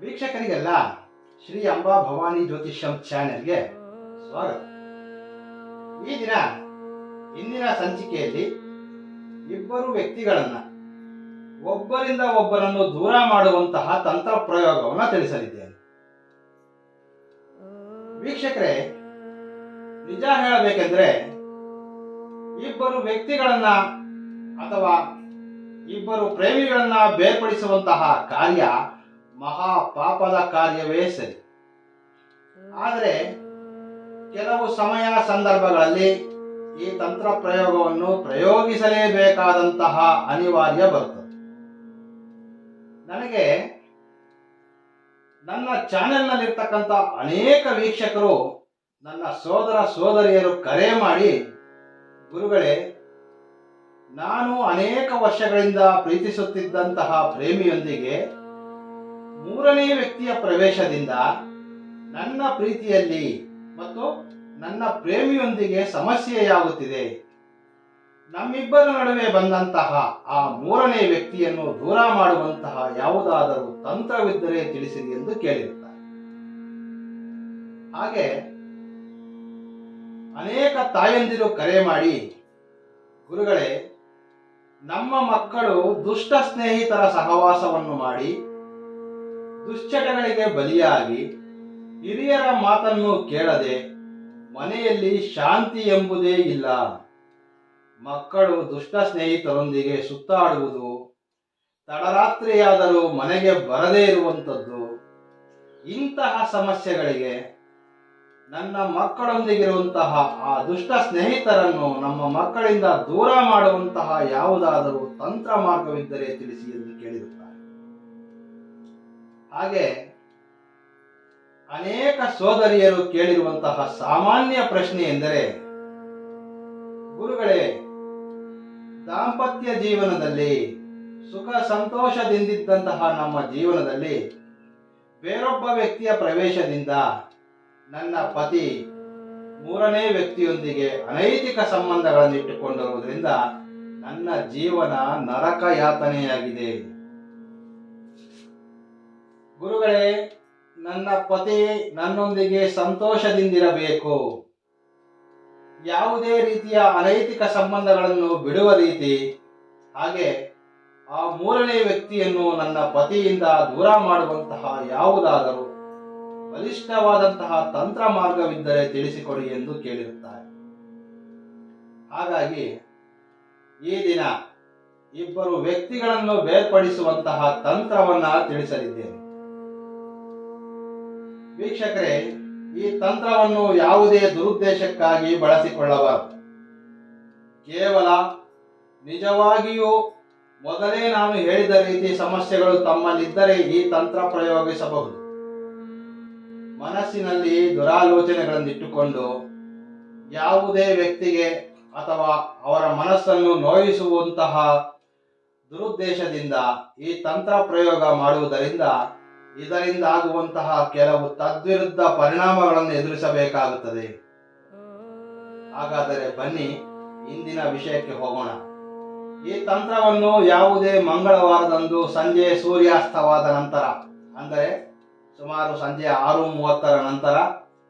ವೀಕ್ಷಕರಿಗೆಲ್ಲ ಶ್ರೀ ಅಂಬಾ ಭವಾನಿ ಜ್ಯೋತಿಷ್ಯಂ ಚಾನೆಲ್ಗೆ ಸ್ವಾಗತ. ಈ ದಿನ ಇಂದಿನ ಸಂಚಿಕೆಯಲ್ಲಿ ಇಬ್ಬರು ವ್ಯಕ್ತಿಗಳನ್ನ ಒಬ್ಬರಿಂದ ಒಬ್ಬರನ್ನು ದೂರ ಮಾಡುವಂತಹ ತಂತ್ರ ಪ್ರಯೋಗವನ್ನು ತಿಳಿಸಲಿದ್ದೇನೆ. ವೀಕ್ಷಕರೇ, ನಿಜ ಹೇಳಬೇಕೆಂದ್ರೆ ಇಬ್ಬರು ವ್ಯಕ್ತಿಗಳನ್ನ ಅಥವಾ ಇಬ್ಬರು ಪ್ರೇಮಿಗಳನ್ನ ಬೇರ್ಪಡಿಸುವಂತಹ ಕಾರ್ಯ ಮಹಾ ಪಾಪದ ಕಾರ್ಯವೇ ಸರಿ. ಆದರೆ ಕೆಲವು ಸಮಯ ಸಂದರ್ಭಗಳಲ್ಲಿ ಈ ತಂತ್ರ ಪ್ರಯೋಗವನ್ನು ಪ್ರಯೋಗಿಸಲೇಬೇಕಾದಂತಹ ಅನಿವಾರ್ಯ ಬರುತ್ತದೆ. ನನಗೆ ನನ್ನ ಚಾನೆಲ್ನಲ್ಲಿರ್ತಕ್ಕಂಥ ಅನೇಕ ವೀಕ್ಷಕರು, ನನ್ನ ಸೋದರ ಸೋದರಿಯರು ಕರೆ ಮಾಡಿ, ಗುರುಗಳೇ, ನಾನು ಅನೇಕ ವರ್ಷಗಳಿಂದ ಪ್ರೀತಿಸುತ್ತಿದ್ದಂತಹ ಪ್ರೇಮಿಯೊಂದಿಗೆ ಮೂರನೇ ವ್ಯಕ್ತಿಯ ಪ್ರವೇಶದಿಂದ ನನ್ನ ಪ್ರೀತಿಯಲ್ಲಿ ಮತ್ತು ನನ್ನ ಪ್ರೇಮಿಯೊಂದಿಗೆ ಸಮಸ್ಯೆಯಾಗುತ್ತಿದೆ. ನಮ್ಮಿಬ್ಬರ ನಡುವೆ ಬಂದಂತಹ ಆ ಮೂರನೇ ವ್ಯಕ್ತಿಯನ್ನು ದೂರ ಮಾಡುವಂತಹ ಯಾವುದಾದರೂ ತಂತ್ರವಿದ್ದರೆ ತಿಳಿಸಿರಿ ಎಂದು ಕೇಳಿರುತ್ತಾರೆ. ಹಾಗೆ ಅನೇಕ ತಾಯಂದಿರು ಕರೆ ಮಾಡಿ, ಗುರುಗಳೇ, ನಮ್ಮ ಮಕ್ಕಳು ದುಷ್ಟ ಸ್ನೇಹಿತರ ಸಹವಾಸವನ್ನು ಮಾಡಿ ದುಶ್ಚಟಗಳಿಗೆ ಬಲಿಯಾಗಿ ಹಿರಿಯರ ಮಾತನ್ನು ಕೇಳದೆ ಮನೆಯಲ್ಲಿ ಶಾಂತಿ ಎಂಬುದೇ ಇಲ್ಲ. ಮಕ್ಕಳು ದುಷ್ಟ ಸ್ನೇಹಿತರೊಂದಿಗೆ ಸುತ್ತಾಡುವುದು, ತಡರಾತ್ರಿಯಾದರೂ ಮನೆಗೆ ಬರದೇ ಇರುವಂಥದ್ದು, ಇಂತಹ ಸಮಸ್ಯೆಗಳಿಗೆ ನನ್ನ ಮಕ್ಕಳೊಂದಿಗಿರುವಂತಹ ಆ ದುಷ್ಟ ಸ್ನೇಹಿತರನ್ನು ನಮ್ಮ ಮಕ್ಕಳಿಂದ ದೂರ ಮಾಡುವಂತಹ ಯಾವುದಾದರೂ ತಂತ್ರ ಮಾರ್ಗವಿದ್ದರೆ ತಿಳಿಸಿ ಎಂದು ಕೇಳಿರುತ್ತಾರೆ. ಹಾಗೆ ಅನೇಕ ಸೋದರಿಯರು ಕೇಳಿರುವಂತಹ ಸಾಮಾನ್ಯ ಪ್ರಶ್ನೆ ಎಂದರೆ, ಗುರುಗಳೇ, ದಾಂಪತ್ಯ ಜೀವನದಲ್ಲಿ ಸುಖ ಸಂತೋಷದಿಂದಿದ್ದಂತಹ ನಮ್ಮ ಜೀವನದಲ್ಲಿ ಬೇರೊಬ್ಬ ವ್ಯಕ್ತಿಯ ಪ್ರವೇಶದಿಂದ ನನ್ನ ಪತಿ ಮೂರನೇ ವ್ಯಕ್ತಿಯೊಂದಿಗೆ ಅನೈತಿಕ ಸಂಬಂಧಗಳನ್ನು ಇಟ್ಟುಕೊಂಡಿರುವುದರಿಂದ ನನ್ನ ಜೀವನ ನರಕ ಯಾತನೆಯಾಗಿದೆ. ಗುರುಗಳೇ, ನನ್ನ ಪತಿ ನನ್ನೊಂದಿಗೆ ಸಂತೋಷದಿಂದಿರಬೇಕು, ಯಾವುದೇ ರೀತಿಯ ಅನೈತಿಕ ಸಂಬಂಧಗಳನ್ನು ಬಿಡುವ ರೀತಿ, ಹಾಗೆ ಆ ಮೂರನೇ ವ್ಯಕ್ತಿಯನ್ನು ನನ್ನ ಪತಿಯಿಂದ ದೂರ ಮಾಡುವಂತಹ ಯಾವುದಾದರೂ ಬಲಿಷ್ಠವಾದಂತಹ ತಂತ್ರ ಮಾರ್ಗವಿದ್ದರೆ ತಿಳಿಸಿಕೊಡಿ ಎಂದು ಕೇಳಿರುತ್ತಾರೆ. ಹಾಗಾಗಿ ಈ ದಿನ ಇಬ್ಬರು ವ್ಯಕ್ತಿಗಳನ್ನು ಬೇರ್ಪಡಿಸುವಂತಹ ತಂತ್ರವನ್ನ ತಿಳಿಸಲಿದ್ದೇನೆ. ವೀಕ್ಷಕರೇ, ಈ ತಂತ್ರವನ್ನು ಯಾವುದೇ ದುರುದ್ದೇಶಕ್ಕಾಗಿ ಬಳಸಿಕೊಳ್ಳಬಾರದು. ಕೇವಲ ನಿಜವಾಗಿಯೂ ಮೊದಲೇ ನಾನು ಹೇಳಿದ ರೀತಿ ಸಮಸ್ಯೆಗಳು ತಮ್ಮಲ್ಲಿದ್ದರೆ ಈ ತಂತ್ರ ಪ್ರಯೋಗಿಸಬಹುದು. ಮನಸ್ಸಿನಲ್ಲಿ ದುರಾಲೋಚನೆಗಳನ್ನಿಟ್ಟುಕೊಂಡು ಯಾವುದೇ ವ್ಯಕ್ತಿಗೆ ಅಥವಾ ಅವರ ಮನಸ್ಸನ್ನು ನೋಯಿಸುವಂತಹ ದುರುದ್ದೇಶದಿಂದ ಈ ತಂತ್ರ ಪ್ರಯೋಗ ಮಾಡುವುದರಿಂದ ಇದರಿಂದ ಆಗುವಂತಹ ಕೆಲವು ತದ್ವಿರುದ್ಧ ಪರಿಣಾಮಗಳನ್ನು ಎದುರಿಸಬೇಕಾಗುತ್ತದೆ. ಹಾಗಾದರೆ ಬನ್ನಿ ಇಂದಿನ ವಿಷಯಕ್ಕೆ ಹೋಗೋಣ. ಈ ತಂತ್ರವನ್ನು ಯಾವುದೇ ಮಂಗಳವಾರದಂದು ಸಂಜೆ ಸೂರ್ಯಾಸ್ತವಾದ ನಂತರ, ಅಂದರೆ ಸುಮಾರು ಸಂಜೆ 6:30 ನಂತರ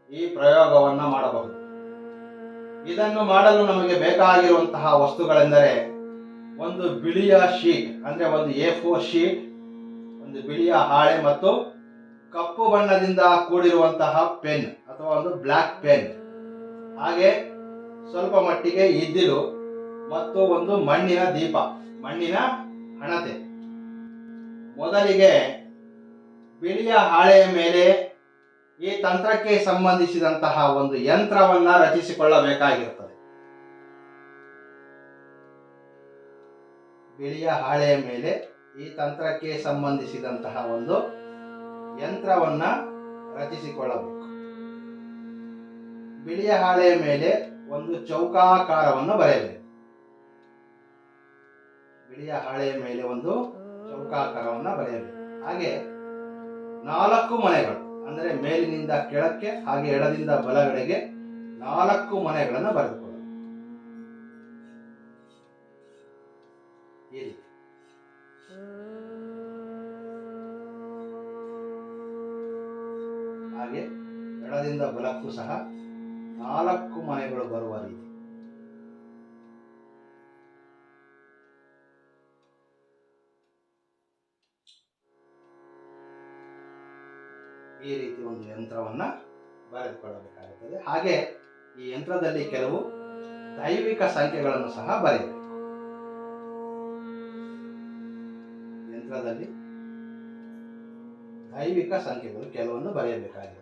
ಈ ಪ್ರಯೋಗವನ್ನು ಮಾಡಬಹುದು. ಇದನ್ನು ಮಾಡಲು ನಮಗೆ ಬೇಕಾಗಿರುವಂತಹ ವಸ್ತುಗಳೆಂದರೆ ಒಂದು ಬಿಳಿಯ ಶೀಟ್, ಅಂದರೆ ಒಂದು A4 ಶೀಟ್, ಒಂದು ಬಿಳಿಯ ಹಾಳೆ ಮತ್ತು ಕಪ್ಪು ಬಣ್ಣದಿಂದ ಕೂಡಿರುವಂತಹ ಪೆನ್ ಅಥವಾ ಒಂದು ಬ್ಲ್ಯಾಕ್ ಪೆನ್, ಹಾಗೆ ಸ್ವಲ್ಪ ಮಟ್ಟಿಗೆ ಇದ್ದಿಲು ಮತ್ತು ಒಂದು ಮಣ್ಣಿನ ದೀಪ, ಮಣ್ಣಿನ ಹಣತೆ. ಮೊದಲಿಗೆ ಬಿಳಿಯ ಹಾಳೆಯ ಮೇಲೆ ಈ ತಂತ್ರಕ್ಕೆ ಸಂಬಂಧಿಸಿದಂತಹ ಒಂದು ಯಂತ್ರವನ್ನ ರಚಿಸಿಕೊಳ್ಳಬೇಕಾಗಿರುತ್ತದೆ. ಬಿಳಿಯ ಹಾಳೆಯ ಮೇಲೆ ಈ ತಂತ್ರಕ್ಕೆ ಸಂಬಂಧಿಸಿದಂತಹ ಒಂದು ಯಂತ್ರವನ್ನ ರಚಿಸಿಕೊಳ್ಳಬೇಕು. ಬಿಳಿಯ ಹಾಳೆಯ ಮೇಲೆ ಒಂದು ಚೌಕಾಕಾರವನ್ನು ಬರೆಯಬೇಕು. ಬಿಳಿಯ ಹಾಳೆಯ ಮೇಲೆ ಒಂದು ಚೌಕಾಕಾರವನ್ನು ಬರೆಯಬೇಕು. ಹಾಗೆ 4 ಮನೆಗಳು, ಅಂದರೆ ಮೇಲಿನಿಂದ ಕೆಳಕ್ಕೆ ಹಾಗೆ ಎಡದಿಂದ ಬಲಗಡೆಗೆ 4 ಮನೆಗಳನ್ನು ಬರೆದುಕೊಳ್ಳಬೇಕು. ಈ ರೀತಿ ಹಾಗೆ ಎಡದಿಂದ ಬಲಕ್ಕೂ ಸಹ 4 ಮನೆಗಳು ಬರುವ ರೀತಿ. ಈ ರೀತಿ ಒಂದು ಯಂತ್ರವನ್ನ ಬರೆದುಕೊಳ್ಳಬೇಕಾಗುತ್ತದೆ. ಹಾಗೆ ಈ ಯಂತ್ರದಲ್ಲಿ ಕೆಲವು ದೈವಿಕ ಸಂಖ್ಯೆಗಳನ್ನು ಸಹ ಬರೆಯಬೇಕು. ಯಂತ್ರದಲ್ಲಿ ದೈವಿಕ ಸಂಖ್ಯೆಗಳು ಕೆಲವನ್ನು ಬರೆಯಬೇಕಾಗಿರುತ್ತದೆ.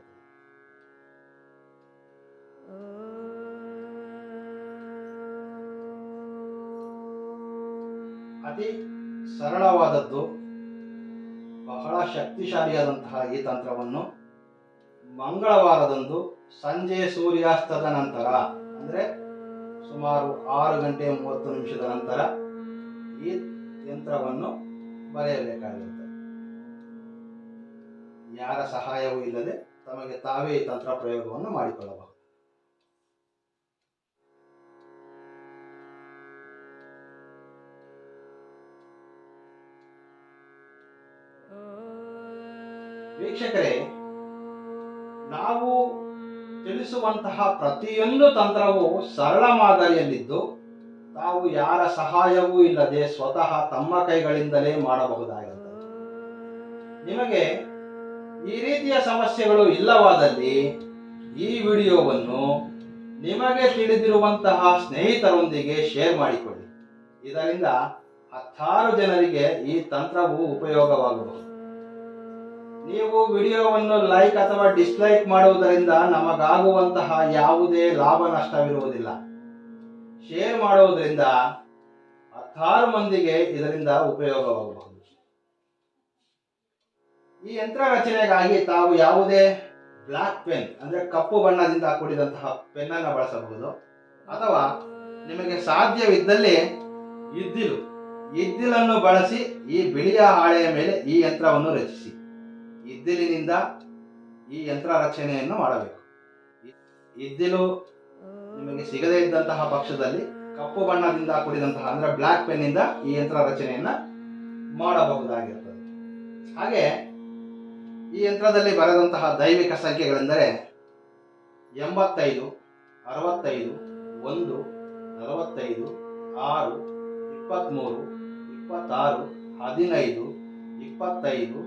ಅತಿ ಸರಳವಾದದ್ದು, ಬಹಳ ಶಕ್ತಿಶಾಲಿಯಾದಂತಹ ಈ ತಂತ್ರವನ್ನು ಮಂಗಳವಾರದಂದು ಸಂಜೆ ಸೂರ್ಯಾಸ್ತದ ನಂತರ, ಅಂದರೆ ಸುಮಾರು 6:30 ನಂತರ ಈ ಯಂತ್ರವನ್ನು ಬರೆಯಬೇಕಾಗಿರುತ್ತದೆ. ಯಾರ ಸಹಾಯವೂ ಇಲ್ಲದೆ ತಮಗೆ ತಾವೇ ಈ ತಂತ್ರ ಪ್ರಯೋಗವನ್ನು ಮಾಡಿಕೊಳ್ಳಬಹುದು. ವೀಕ್ಷಕರೇ, ನಾವು ತಿಳಿಸುವಂತಹ ಪ್ರತಿಯೊಂದು ತಂತ್ರವು ಸರಳ ಮಾದರಿಯಲ್ಲಿದ್ದು ತಾವು ಯಾರ ಸಹಾಯವೂ ಇಲ್ಲದೆ ಸ್ವತಃ ತಮ್ಮ ಕೈಗಳಿಂದಲೇ ಮಾಡಬಹುದಾಗಿರುತ್ತದೆ. ನಿಮಗೆ ಈ ರೀತಿಯ ಸಮಸ್ಯೆಗಳು ಇಲ್ಲವಾದಲ್ಲಿ ಈ ವಿಡಿಯೋವನ್ನು ನಿಮಗೆ ತಿಳಿದಿರುವಂತಹ ಸ್ನೇಹಿತರೊಂದಿಗೆ ಶೇರ್ ಮಾಡಿಕೊಳ್ಳಿ. ಇದರಿಂದ 10 ಜನರಿಗೆ ಈ ತಂತ್ರವು ಉಪಯೋಗವಾಗಬಹುದು. ನೀವು ವಿಡಿಯೋವನ್ನು ಲೈಕ್ ಅಥವಾ ಡಿಸ್ಲೈಕ್ ಮಾಡುವುದರಿಂದ ನಮಗಾಗುವಂತಹ ಯಾವುದೇ ಲಾಭ ನಷ್ಟವಿರುವುದಿಲ್ಲ. ಶೇರ್ ಮಾಡುವುದರಿಂದ 10 ಮಂದಿಗೆ ಇದರಿಂದ ಉಪಯೋಗವಾಗಬಹುದು. ಈ ಯಂತ್ರ ರಚನೆಗಾಗಿ ತಾವು ಯಾವುದೇ ಬ್ಲಾಕ್ ಪೆನ್, ಅಂದ್ರೆ ಕಪ್ಪು ಬಣ್ಣದಿಂದ ಕೂಡಿದಂತಹ ಪೆನ್ ಅನ್ನು ಬಳಸಬಹುದು. ಅಥವಾ ನಿಮಗೆ ಸಾಧ್ಯವಿದ್ದಲ್ಲಿ ಇದ್ದಿಲನ್ನು ಬಳಸಿ ಈ ಬಿಳಿಯ ಹಾಳೆಯ ಮೇಲೆ ಈ ಯಂತ್ರವನ್ನು ರಚಿಸಿ. ಇದ್ದಿಲಿನಿಂದ ಈ ಯಂತ್ರ ರಚನೆಯನ್ನು ಮಾಡಬೇಕು. ಇದ್ದಿಲು ನಿಮಗೆ ಸಿಗದೇ ಇದ್ದಂತಹ ಪಕ್ಷದಲ್ಲಿ ಕಪ್ಪು ಬಣ್ಣದಿಂದ ಕೂಡಿದಂತಹ ಅಂದ್ರೆ ಬ್ಲಾಕ್ ಪೆನ್ ಇಂದ ಈ ಯಂತ್ರ ರಚನೆಯನ್ನ ಮಾಡಬಹುದಾಗಿರುತ್ತದೆ. ಹಾಗೆ ಈ ಯಂತ್ರದಲ್ಲಿ ಬರೆದಂತಹ ದೈವಿಕ ಸಂಖ್ಯೆಗಳೆಂದರೆ 85, 65, 1, 45, 6, 23, 26, 15, 25,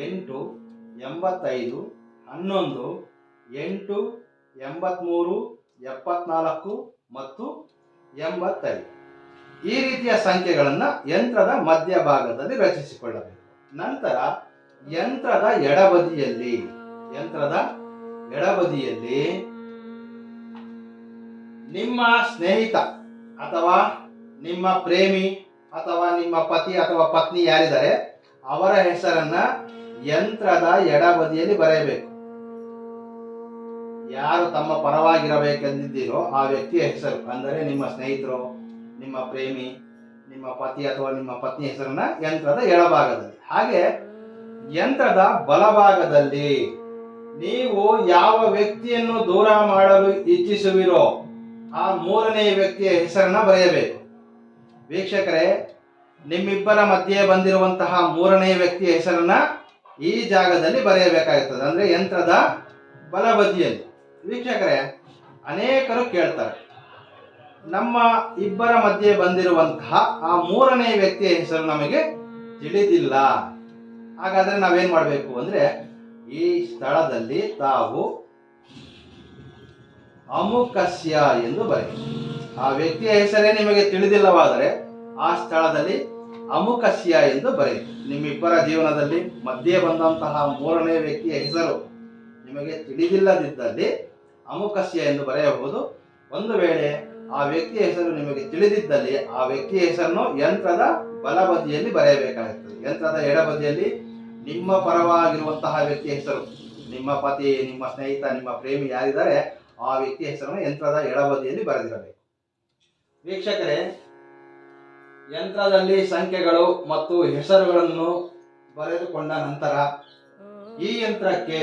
8, 85, 11, 8, 83, 74 ಮತ್ತು 85 ಈ ರೀತಿಯ ಸಂಖ್ಯೆಗಳನ್ನು ಯಂತ್ರದ ಮಧ್ಯಭಾಗದಲ್ಲಿ ರಚಿಸಿಕೊಳ್ಳಬೇಕು. ನಂತರ ಯಂತ್ರದ ಎಡಬದಿಯಲ್ಲಿ ನಿಮ್ಮ ಸ್ನೇಹಿತ ಅಥವಾ ನಿಮ್ಮ ಪ್ರೇಮಿ ಅಥವಾ ನಿಮ್ಮ ಪತಿ ಅಥವಾ ಪತ್ನಿ ಯಾರಿದ್ದಾರೆ ಅವರ ಹೆಸರನ್ನ ಯಂತ್ರದ ಎಡಬದಿಯಲ್ಲಿ ಬರೆಯಬೇಕು. ಯಾರು ತಮ್ಮ ಪರವಾಗಿರಬೇಕೆಂದಿದ್ದೀರೋ ಆ ವ್ಯಕ್ತಿಯ ಹೆಸರು, ಅಂದರೆ ನಿಮ್ಮ ಸ್ನೇಹಿತರು, ನಿಮ್ಮ ಪ್ರೇಮಿ, ನಿಮ್ಮ ಪತಿ ಅಥವಾ ನಿಮ್ಮ ಪತ್ನಿ ಹೆಸರನ್ನ ಯಂತ್ರದ ಎಡಭಾಗದಲ್ಲಿ. ಹಾಗೆ ಯಂತ್ರದ ಬಲಭಾಗದಲ್ಲಿ ನೀವು ಯಾವ ವ್ಯಕ್ತಿಯನ್ನು ದೂರ ಮಾಡಲು ಇಚ್ಛಿಸುವಿರೋ ಆ 3ನೇ ವ್ಯಕ್ತಿಯ ಹೆಸರನ್ನ ಬರೆಯಬೇಕು. ವೀಕ್ಷಕರೇ, ನಿಮ್ಮಿಬ್ಬರ ಮಧ್ಯೆ ಬಂದಿರುವಂತಹ 3ನೇ ವ್ಯಕ್ತಿಯ ಹೆಸರನ್ನ ಈ ಜಾಗದಲ್ಲಿ ಬರೆಯಬೇಕಾಗುತ್ತದೆ, ಅಂದ್ರೆ ಯಂತ್ರದ ಬಲಬದಿಯಲ್ಲಿ. ವೀಕ್ಷಕರೇ, ಅನೇಕರು ಕೇಳ್ತಾರೆ, ನಮ್ಮ ಇಬ್ಬರ ಮಧ್ಯೆ ಬಂದಿರುವಂತಹ ಆ 3ನೇ ವ್ಯಕ್ತಿಯ ಹೆಸರು ನಮಗೆ ತಿಳಿದಿಲ್ಲ, ಹಾಗಾದ್ರೆ ನಾವೇನ್ ಮಾಡಬೇಕು ಅಂದ್ರೆ ಈ ಸ್ಥಳದಲ್ಲಿ ತಾವು ಅಮುಕಸ್ಯ ಎಂದು ಬರೆಯಿರಿ. ಆ ವ್ಯಕ್ತಿಯ ಹೆಸರೇ ನಿಮಗೆ ತಿಳಿದಿಲ್ಲವಾದರೆ ಆ ಸ್ಥಳದಲ್ಲಿ ಅಮುಕಸ್ಯ ಎಂದು ಬರೆಯಿರಿ. ನಿಮ್ಮಿಬ್ಬರ ಜೀವನದಲ್ಲಿ ಮಧ್ಯೆ ಬಂದಂತಹ 3ನೇ ವ್ಯಕ್ತಿಯ ಹೆಸರು ನಿಮಗೆ ತಿಳಿದಿಲ್ಲದಿದ್ದಲ್ಲಿ ಅಮುಕಸ್ಯ ಎಂದು ಬರೆಯಬಹುದು. ಒಂದು ವೇಳೆ ಆ ವ್ಯಕ್ತಿಯ ಹೆಸರು ನಿಮಗೆ ತಿಳಿದಿದ್ದಲ್ಲಿ ಆ ವ್ಯಕ್ತಿಯ ಹೆಸರನ್ನು ಯಂತ್ರದ ಬಲಬದಿಯಲ್ಲಿ ಬರೆಯಬೇಕಾಗುತ್ತದೆ. ಯಂತ್ರದ ಎಡಬದಿಯಲ್ಲಿ ನಿಮ್ಮ ಪರವಾಗಿರುವಂತಹ ವ್ಯಕ್ತಿಯ ಹೆಸರು, ನಿಮ್ಮ ಪತಿ, ನಿಮ್ಮ ಸ್ನೇಹಿತ, ನಿಮ್ಮ ಪ್ರೇಮಿ ಯಾರಿದ್ದಾರೆ ಆ ವ್ಯಕ್ತಿಯ ಹೆಸರನ್ನು ಯಂತ್ರದ ಎಡಬದಿಯಲ್ಲಿ ಬರೆದಿರಬೇಕು. ವೀಕ್ಷಕರೇ, ಯಂತ್ರದಲ್ಲಿ ಸಂಖ್ಯೆಗಳು ಮತ್ತು ಹೆಸರುಗಳನ್ನು ಬರೆದುಕೊಂಡ ನಂತರ ಈ ಯಂತ್ರಕ್ಕೆ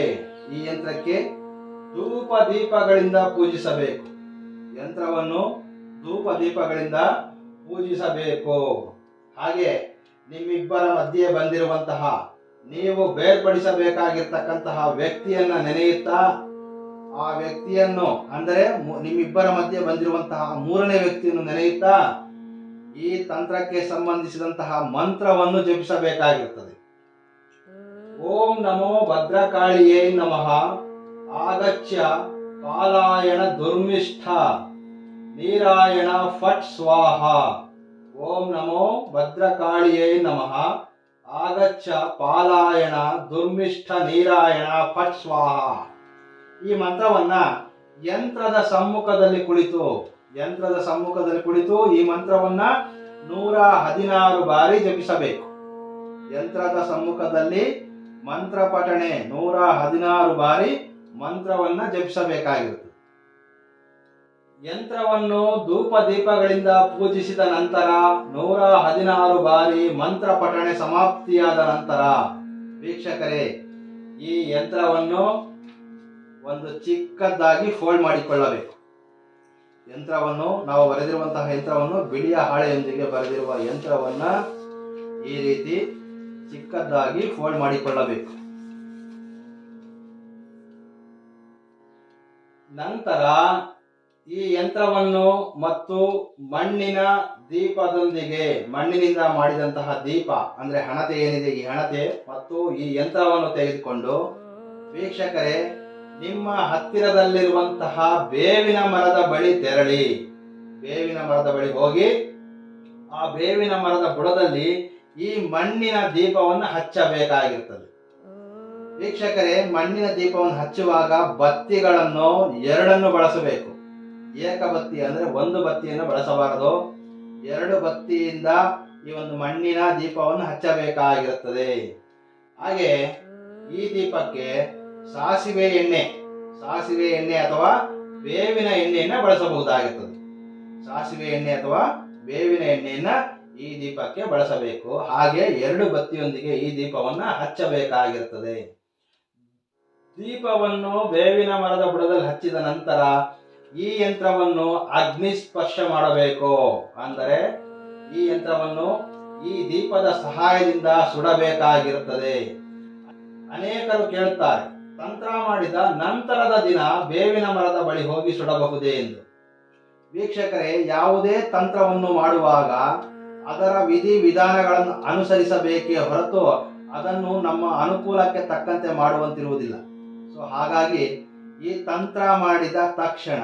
ಧೂಪ ದೀಪಗಳಿಂದ ಪೂಜಿಸಬೇಕು. ಯಂತ್ರವನ್ನು ಧೂಪ ದೀಪಗಳಿಂದ ಪೂಜಿಸಬೇಕು. ಹಾಗೆ ನಿಮ್ಮಿಬ್ಬರ ಮಧ್ಯೆ ಬಂದಿರುವಂತಹ ನೀವು ಬೇರ್ಪಡಿಸಬೇಕಾಗಿರ್ತಕ್ಕಂತಹ ವ್ಯಕ್ತಿಯನ್ನ ನೆನೆಯುತ್ತಾ ಆ ವ್ಯಕ್ತಿಯನ್ನು ಅಂದರೆ ನಿಮ್ಮಿಬ್ಬರ ಮಧ್ಯೆ ಬಂದಿರುವಂತಹ ಮೂರನೇ ವ್ಯಕ್ತಿಯನ್ನು ನೆನೆಯುತ್ತಾ ಈ ತಂತ್ರಕ್ಕೆ ಸಂಬಂಧಿಸಿದಂತಹ ಮಂತ್ರವನ್ನು ಜಪಿಸಬೇಕಾಗಿರುತ್ತದೆ. ಓಂ ನಮೋ ಭದ್ರಕಾಳಿಯೇ ನಮಃ ಆಗಚ್ಚ ಪಾಲಾಯಣ ದುರ್ಮಿಷ್ಠ ನೀರಾಯಣ ಫಟ್ ಸ್ವಾಹ. ಓಂ ನಮೋ ಭದ್ರಕಾಳಿಯೇ ನಮಃ ಆಗಚ್ಚ ಪಾಲಾಯಣ ದುರ್ಮಿಷ್ಠ ನೀರಾಯಣ ಫಟ್ ಸ್ವಾಹ. ಈ ಮಂತ್ರವನ್ನ ಯಂತ್ರದ ಸಮ್ಮುಖದಲ್ಲಿ ಕುಳಿತು ಈ ಮಂತ್ರವನ್ನ 116 ಬಾರಿ ಜಪಿಸಬೇಕು. ಯಂತ್ರದ ಸಮ್ಮುಖದಲ್ಲಿ ಮಂತ್ರ ಪಠಣೆ 116 ಬಾರಿ ಮಂತ್ರವನ್ನ ಜಪಿಸಬೇಕಾಗಿರುತ್ತದೆ. ಯಂತ್ರವನ್ನು ಧೂಪ ದೀಪಗಳಿಂದ ಪೂಜಿಸಿದ ನಂತರ 116 ಬಾರಿ ಮಂತ್ರ ಪಠಣೆ ಸಮಾಪ್ತಿಯಾದ ನಂತರ ವೀಕ್ಷಕರೇ ಈ ಯಂತ್ರವನ್ನು ಒಂದು ಚಿಕ್ಕದಾಗಿ ಫೋಲ್ಡ್ ಮಾಡಿಕೊಳ್ಳಬೇಕು. ನಾವು ಬರೆದಿರುವಂತಹ ಯಂತ್ರವನ್ನು ಬಿಳಿಯ ಹಾಳೆಯೊಂದಿಗೆ ಬರೆದಿರುವ ಯಂತ್ರವನ್ನ ಈ ರೀತಿ ಚಿಕ್ಕದಾಗಿ ಫೋಲ್ಡ್ ಮಾಡಿಕೊಳ್ಳಬೇಕು. ನಂತರ ಈ ಯಂತ್ರವನ್ನು ಮತ್ತು ಮಣ್ಣಿನ ದೀಪದೊಂದಿಗೆ ಮಣ್ಣಿನಿಂದ ಮಾಡಿದಂತಹ ದೀಪ ಅಂದ್ರೆ ಹಣತೆ ಏನಿದೆ ಈ ಹಣತೆ ಮತ್ತು ಈ ಯಂತ್ರವನ್ನು ತೆಗೆದುಕೊಂಡು ವೀಕ್ಷಕರೇ ನಿಮ್ಮ ಹತ್ತಿರದಲ್ಲಿರುವಂತಹ ಬೇವಿನ ಮರದ ಬಳಿ ತೆರಳಿ ಬೇವಿನ ಮರದ ಬಳಿ ಹೋಗಿ ಆ ಬೇವಿನ ಮರದ ಬುಡದಲ್ಲಿ ಈ ಮಣ್ಣಿನ ದೀಪವನ್ನು ಹಚ್ಚಬೇಕಾಗಿರುತ್ತದೆ. ವೀಕ್ಷಕರೇ ಮಣ್ಣಿನ ದೀಪವನ್ನು ಹಚ್ಚುವಾಗ ಬತ್ತಿಗಳನ್ನು 2 ಬಳಸಬೇಕು. ಏಕಬತ್ತಿ ಅಂದ್ರೆ 1 ಬತ್ತಿಯನ್ನು ಬಳಸಬಾರದು. 2 ಬತ್ತಿಯಿಂದ ಈ ಒಂದು ಮಣ್ಣಿನ ದೀಪವನ್ನು ಹಚ್ಚಬೇಕಾಗಿರುತ್ತದೆ. ಹಾಗೆ ಈ ದೀಪಕ್ಕೆ ಸಾಸಿವೆ ಎಣ್ಣೆ ಅಥವಾ ಬೇವಿನ ಎಣ್ಣೆಯನ್ನ ಬಳಸಬಹುದಾಗಿರುತ್ತದೆ. ಸಾಸಿವೆ ಎಣ್ಣೆ ಅಥವಾ ಬೇವಿನ ಎಣ್ಣೆಯನ್ನ ಈ ದೀಪಕ್ಕೆ ಬಳಸಬೇಕು. ಹಾಗೆ 2 ಬತ್ತಿಯೊಂದಿಗೆ ಈ ದೀಪವನ್ನ ಹಚ್ಚಬೇಕಾಗಿರುತ್ತದೆ. ದೀಪವನ್ನು ಬೇವಿನ ಮರದ ಬುಡದಲ್ಲಿ ಹಚ್ಚಿದ ನಂತರ ಈ ಯಂತ್ರವನ್ನು ಅಗ್ನಿ ಸ್ಪರ್ಶ ಮಾಡಬೇಕು. ಅಂದರೆ ಈ ಯಂತ್ರವನ್ನು ಈ ದೀಪದ ಸಹಾಯದಿಂದ ಸುಡಬೇಕಾಗಿರುತ್ತದೆ. ಅನೇಕರು ಕೇಳುತ್ತಾರೆ, ತಂತ್ರ ಮಾಡಿದ ನಂತರದ ದಿನ ಬೇವಿನ ಮರದ ಬಳಿ ಹೋಗಿ ಸುಡಬಹುದೇ ಎಂದು. ವೀಕ್ಷಕರೇ ಯಾವುದೇ ತಂತ್ರವನ್ನು ಮಾಡುವಾಗ ಅದರ ವಿಧಿ ವಿಧಾನಗಳನ್ನು ಅನುಸರಿಸಬೇಕೇ ಹೊರತು ಅದನ್ನು ನಮ್ಮ ಅನುಕೂಲಕ್ಕೆ ತಕ್ಕಂತೆ ಮಾಡುವಂತಿರುವುದಿಲ್ಲ. ಹಾಗಾಗಿ ಈ ತಂತ್ರ ಮಾಡಿದ ತಕ್ಷಣ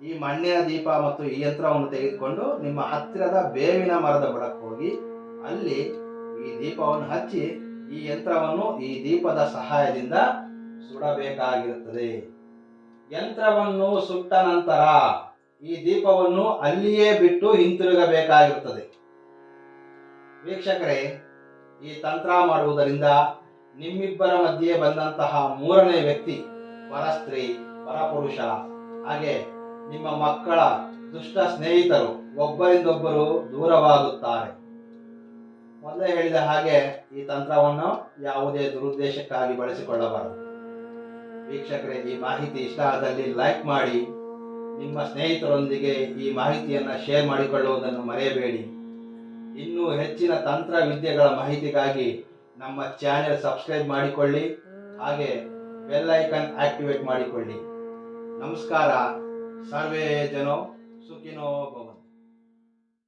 ಈ ಮಣ್ಣಿನ ದೀಪ ಮತ್ತು ಈ ಯಂತ್ರವನ್ನು ತೆಗೆದುಕೊಂಡು ನಿಮ್ಮ ಹತ್ತಿರದ ಬೇವಿನ ಮರದ ಬುಡಕ್ಕೆ ಹೋಗಿ ಅಲ್ಲಿ ಈ ದೀಪವನ್ನು ಹಚ್ಚಿ ಈ ಯಂತ್ರವನ್ನು ಈ ದೀಪದ ಸಹಾಯದಿಂದ ಸುಡಬೇಕಾಗಿರುತ್ತದೆ. ಯಂತ್ರವನ್ನು ಸುಟ್ಟ ನಂತರ ಈ ದೀಪವನ್ನು ಅಲ್ಲಿಯೇ ಬಿಟ್ಟು ಹಿಂತಿರುಗಬೇಕಾಗಿರುತ್ತದೆ. ವೀಕ್ಷಕರೇ ಈ ತಂತ್ರ ಮಾಡುವುದರಿಂದ ನಿಮ್ಮಿಬ್ಬರ ಮಧ್ಯೆ ಬಂದಂತಹ ಮೂರನೇ ವ್ಯಕ್ತಿ ಪರಸ್ತ್ರೀ ಪರಪುರುಷ ಹಾಗೆ ನಿಮ್ಮ ಮಕ್ಕಳ ದುಷ್ಟ ಸ್ನೇಹಿತರು ಒಬ್ಬರಿಂದೊಬ್ಬರು ದೂರವಾಗುತ್ತಾರೆ. ಮೊದಲೇ ಹೇಳಿದ ಹಾಗೆ ಈ ತಂತ್ರವನ್ನು ಯಾವುದೇ ದುರುದ್ದೇಶಕ್ಕಾಗಿ ಬಳಸಿಕೊಳ್ಳಬಾರದು. ವೀಕ್ಷಕರೇ ಈ ಮಾಹಿತಿ ಇಷ್ಟ ಆದಲ್ಲಿ ಲೈಕ್ ಮಾಡಿ, ನಿಮ್ಮ ಸ್ನೇಹಿತರೊಂದಿಗೆ ಈ ಮಾಹಿತಿಯನ್ನು ಶೇರ್ ಮಾಡಿಕೊಳ್ಳುವುದನ್ನು ಮರೆಯಬೇಡಿ. ಇನ್ನೂ ಹೆಚ್ಚಿನ ತಂತ್ರ ವಿದ್ಯೆಗಳ ಮಾಹಿತಿಗಾಗಿ ನಮ್ಮ ಚಾನೆಲ್ ಸಬ್ಸ್ಕ್ರೈಬ್ ಮಾಡಿಕೊಳ್ಳಿ, ಹಾಗೆ ಬೆಲ್ ಐಕಾನ್ ಆಕ್ಟಿವೇಟ್ ಮಾಡಿಕೊಳ್ಳಿ. ನಮಸ್ಕಾರ. ಸರ್ವೇ ಜನೋ ಸುಖಿನೋ ಭವಂತು.